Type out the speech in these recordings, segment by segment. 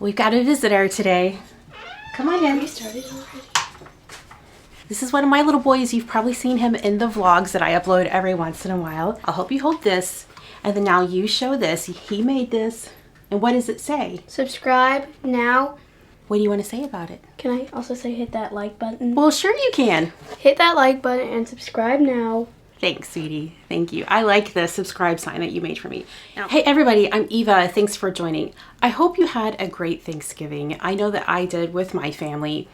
We've got a visitor today. Come on in. We started already. This is one of my little boys. You've probably seen him in the vlogs that I upload every once in a while. I'll help you hold this, and then now you show this. He made this. And what does it say? Subscribe now. What do you want to say about it? Can I also say hit that like button? Well, sure you can. Hit that like button and subscribe now. Thanks, sweetie. Thank you. I like the subscribe sign that you made for me. Hey, everybody. I'm Eva. Thanks for joining. I hope you had a great Thanksgiving. I know that I did with my family.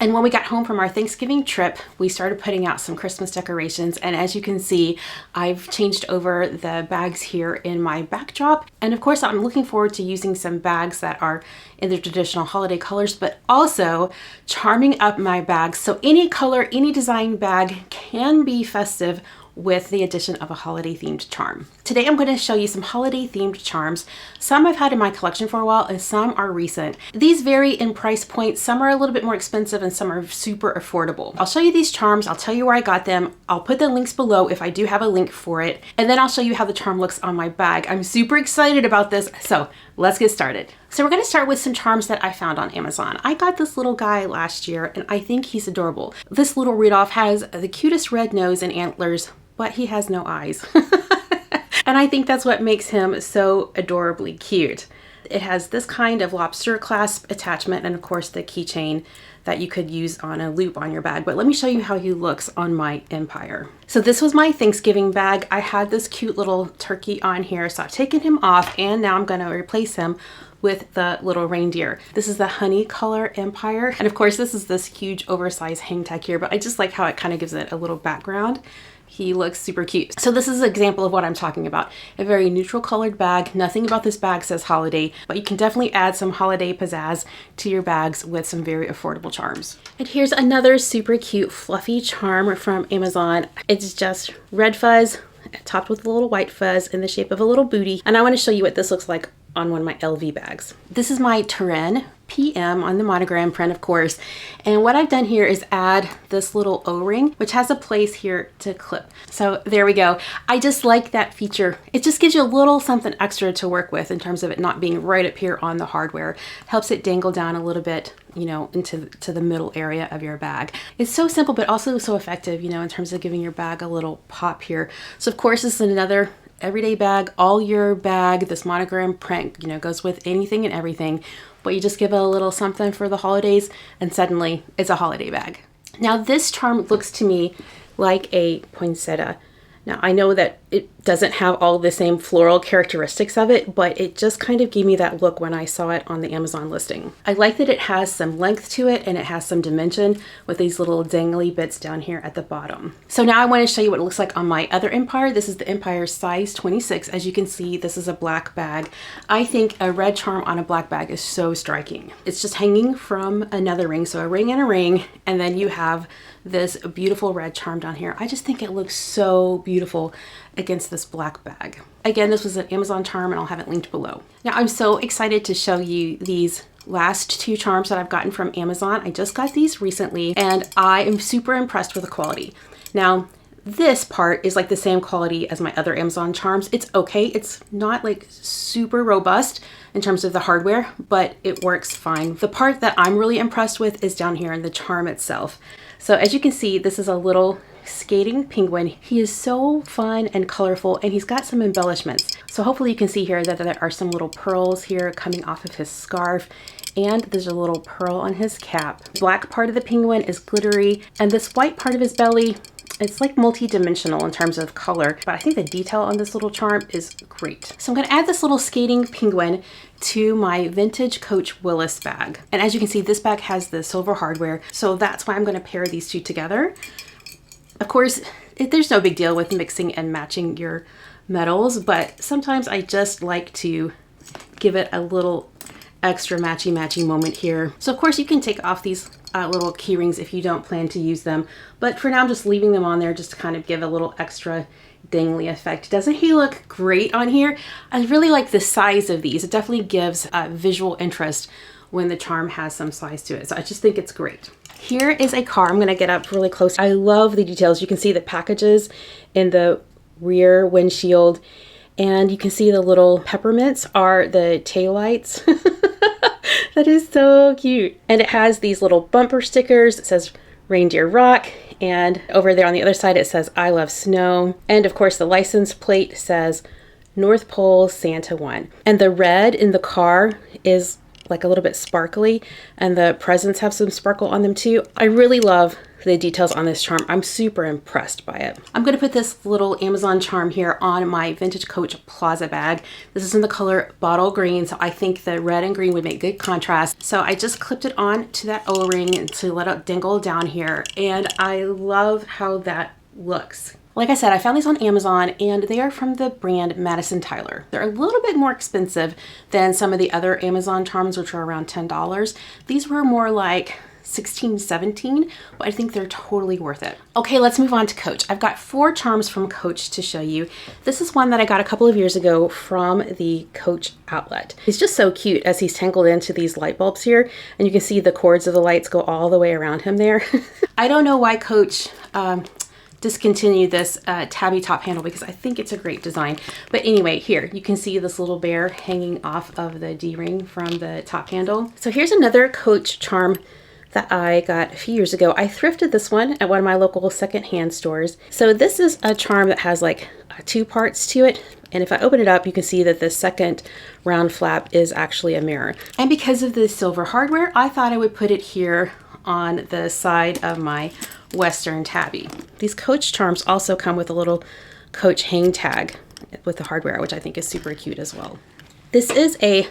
And when we got home from our Thanksgiving trip, we started putting out some Christmas decorations. And as you can see, I've changed over the bags here in my backdrop. And of course, I'm looking forward to using some bags that are in the traditional holiday colors, but also charming up my bags. So any color, any design bag can be festive with the addition of a holiday themed charm. Today I'm going to show you some holiday themed charms. Some I've had in my collection for a while and some are recent. These vary in price points. Some are a little bit more expensive and some are super affordable. I'll show you these charms. I'll tell you where I got them. I'll put the links below if I do have a link for it. And then I'll show you how the charm looks on my bag. I'm super excited about this. So let's get started. So we're going to start with some charms that I found on Amazon. I got this little guy last year and I think he's adorable. This little Rudolph has the cutest red nose and antlers, but he has no eyes. And I think that's what makes him so adorably cute. It has this kind of lobster clasp attachment and of course the keychain that you could use on a loop on your bag. But let me show you how he looks on my Empire. So this was my Thanksgiving bag. I had this cute little turkey on here, so I've taken him off and now I'm going to replace him with the little reindeer. This is the honey color Empire. And of course, this is this huge oversized hang tag here, but I just like how it kind of gives it a little background. He looks super cute. So this is an example of what I'm talking about. A very neutral colored bag. Nothing about this bag says holiday, but you can definitely add some holiday pizzazz to your bags with some very affordable charms. And here's another super cute fluffy charm from Amazon. It's just red fuzz topped with a little white fuzz in the shape of a little booty. And I want to show you what this looks like on one of my LV bags. This is my Turin PM on the monogram print, of course. And what I've done here is add this little O-ring, which has a place here to clip. So there we go. I just like that feature. It just gives you a little something extra to work with in terms of it not being right up here on the hardware. Helps it dangle down a little bit, you know, into the middle area of your bag. It's so simple, but also so effective, you know, in terms of giving your bag a little pop here. So of course, this is another everyday bag, all year bag. This monogram print, you know, goes with anything and everything, but you just give it a little something for the holidays and suddenly it's a holiday bag. Now this charm looks to me like a poinsettia. Now I know that it doesn't have all the same floral characteristics of it, but it just kind of gave me that look when I saw it on the Amazon listing. I like that it has some length to it and it has some dimension with these little dangly bits down here at the bottom. So now I want to show you what it looks like on my other Empire. This is the Empire size 26. As you can see, this is a black bag. I think a red charm on a black bag is so striking. It's just hanging from another ring. So a ring and a ring, and then you have this beautiful red charm down here. I just think it looks so beautiful against this black bag. Again, this was an Amazon charm and I'll have it linked below. Now I'm so excited to show you these last two charms that I've gotten from Amazon. I just got these recently and I am super impressed with the quality. Now, this part is like the same quality as my other Amazon charms. It's okay. It's not like super robust in terms of the hardware, but it works fine. The part that I'm really impressed with is down here in the charm itself. So as you can see, this is a little skating penguin. He is so fun and colorful and he's got some embellishments. So hopefully you can see here that there are some little pearls here coming off of his scarf, and there's a little pearl on his cap. The black part of the penguin is glittery and this white part of his belly, it's like multi-dimensional in terms of color, but I think the detail on this little charm is great. So I'm going to add this little skating penguin to my vintage Coach Wallace bag. And as you can see, this bag has the silver hardware, so that's why I'm going to pair these two together. Of course, there's no big deal with mixing and matching your metals, but sometimes I just like to give it a little extra matchy-matchy moment here. So of course you can take off these little key rings if you don't plan to use them, but for now I'm just leaving them on there just to kind of give a little extra dangly effect. Doesn't he look great on here? I really like the size of these. It definitely gives visual interest when the charm has some size to it. So I just think it's great. Here is a car. I'm going to get up really close. I love the details. You can see the packages in the rear windshield, and you can see the little peppermints are the taillights. That is so cute. And it has these little bumper stickers. It says Reindeer Rock. And over there on the other side, it says I love snow. And of course, the license plate says North Pole Santa 1. And the red in the car is like a little bit sparkly, and the presents have some sparkle on them too. I really love the details on this charm. I'm super impressed by it. I'm going to put this little Amazon charm here on my Vintage Coach Plaza bag. This is in the color bottle green, so I think the red and green would make good contrast. So I just clipped it on to that O-ring to let it dangle down here, and I love how that looks. Like I said, I found these on Amazon, and they are from the brand Madison Tyler. They're a little bit more expensive than some of the other Amazon charms, which are around $10. These were more like $16, $17, but I think they're totally worth it. Okay, let's move on to Coach. I've got 4 charms from Coach to show you. This is one that I got a couple of years ago from the Coach outlet. He's just so cute as he's tangled into these light bulbs here, and you can see the cords of the lights go all the way around him there. I don't know why Coach discontinued this tabby top handle, because I think it's a great design. But anyway, here you can see this little bear hanging off of the D-ring from the top handle. So here's another Coach charm that I got a few years ago. I thrifted this one at one of my local secondhand stores. So this is a charm that has like 2 parts to it. And if I open it up, you can see that the second round flap is actually a mirror. And because of the silver hardware, I thought I would put it here on the side of my Western tabby. These Coach charms also come with a little Coach hang tag with the hardware, which I think is super cute as well. This is a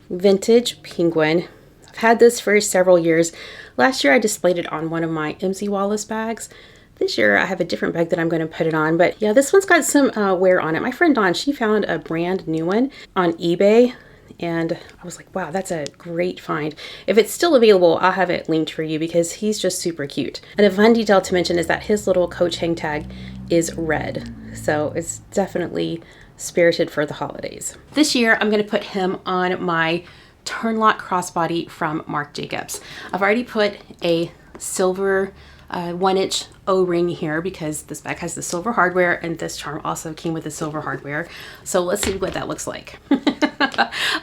vintage penguin. I've had this for several years. Last year I displayed it on one of my MZ Wallace bags. This year I have a different bag that I'm going to put it on, but yeah, this one's got some wear on it. My friend Dawn, she found a brand new one on eBay, and I was like, wow, that's a great find. If it's still available, I'll have it linked for you because he's just super cute. And a fun detail to mention is that his little Coach hang tag is red. So it's definitely spirited for the holidays. This year, I'm going to put him on my Turnlock crossbody from Marc Jacobs. I've already put a silver 1-inch O-ring here because this bag has the silver hardware, and this charm also came with the silver hardware. So let's see what that looks like.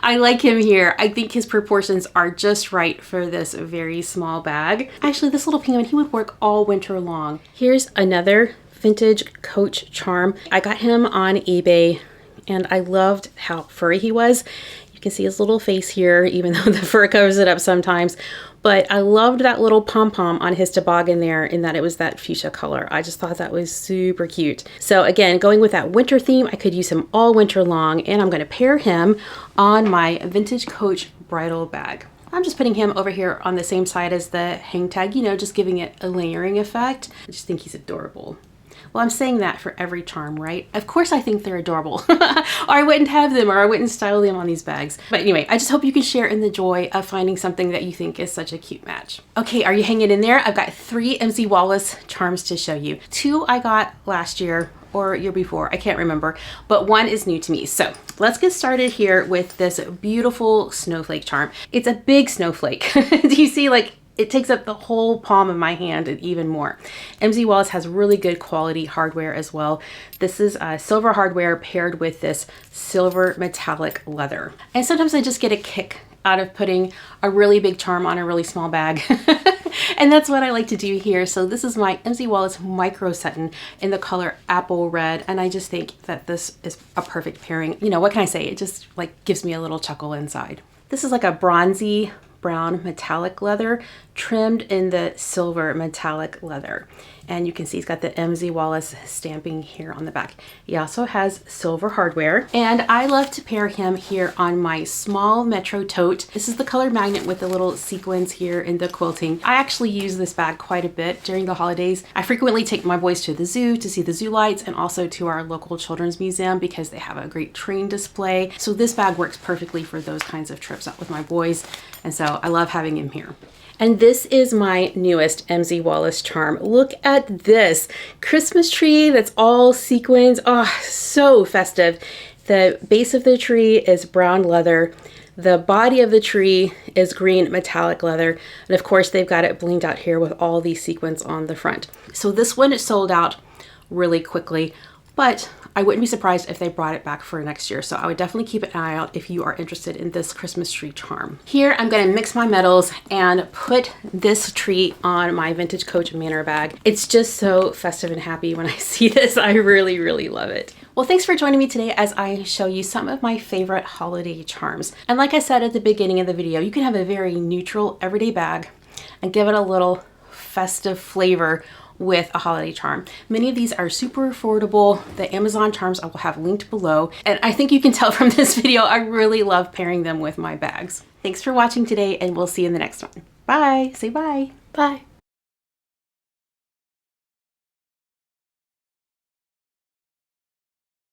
I like him here. I think his proportions are just right for this very small bag. Actually, this little penguin, he would work all winter long. Here's another vintage Coach charm. I got him on eBay, and I loved how furry he was. You can see his little face here, even though the fur covers it up sometimes. But I loved that little pom-pom on his toboggan there, in that it was that fuchsia color. I just thought that was super cute. So again, going with that winter theme, I could use him all winter long, and I'm going to pair him on my Vintage Coach bridal bag. I'm just putting him over here on the same side as the hang tag, you know, just giving it a layering effect. I just think he's adorable. Well, I'm saying that for every charm, right? Of course I think they're adorable, or I wouldn't have them, or I wouldn't style them on these bags. But anyway, I just hope you can share in the joy of finding something that you think is such a cute match. Okay, are you hanging in there? I've got 3 MZ Wallace charms to show you. 2 I got last year or year before, I can't remember, but 1 is new to me. So let's get started here with this beautiful snowflake charm. It's a big snowflake. Do you see, like, it takes up the whole palm of my hand and even more. MZ Wallace has really good quality hardware as well. This is silver hardware paired with this silver metallic leather. And sometimes I just get a kick out of putting a really big charm on a really small bag. And that's what I like to do here. So this is my MZ Wallace Micro Satin in the color Apple Red. And I just think that this is a perfect pairing. You know, what can I say? It just like gives me a little chuckle inside. This is like a bronzy brown metallic leather trimmed in the silver metallic leather. And you can see he's got the MZ Wallace stamping here on the back. He also has silver hardware, and I love to pair him here on my small Metro tote. This is the color magnet with the little sequins here in the quilting. I actually use this bag quite a bit during the holidays. I frequently take my boys to the zoo to see the zoo lights, and also to our local children's museum because they have a great train display. So this bag works perfectly for those kinds of trips out with my boys, and so I love having him here. And this is my newest MZ Wallace charm. Look at this Christmas tree that's all sequins. Oh, so festive. The base of the tree is brown leather. The body of the tree is green metallic leather. And of course, they've got it blinged out here with all these sequins on the front. So this one is sold out really quickly, but I wouldn't be surprised if they brought it back for next year. So I would definitely keep an eye out if you are interested in this Christmas tree charm. Here, I'm gonna mix my metals and put this tree on my vintage Coach Manor bag. It's just so festive and happy when I see this. I really, really love it. Well, thanks for joining me today as I show you some of my favorite holiday charms. And like I said at the beginning of the video, you can have a very neutral, everyday bag and give it a little festive flavor with a holiday charm. Many of these are super affordable. The Amazon charms I will have linked below. And I think you can tell from this video, I really love pairing them with my bags. Thanks for watching today, and we'll see you in the next one. Bye. Say bye. Bye.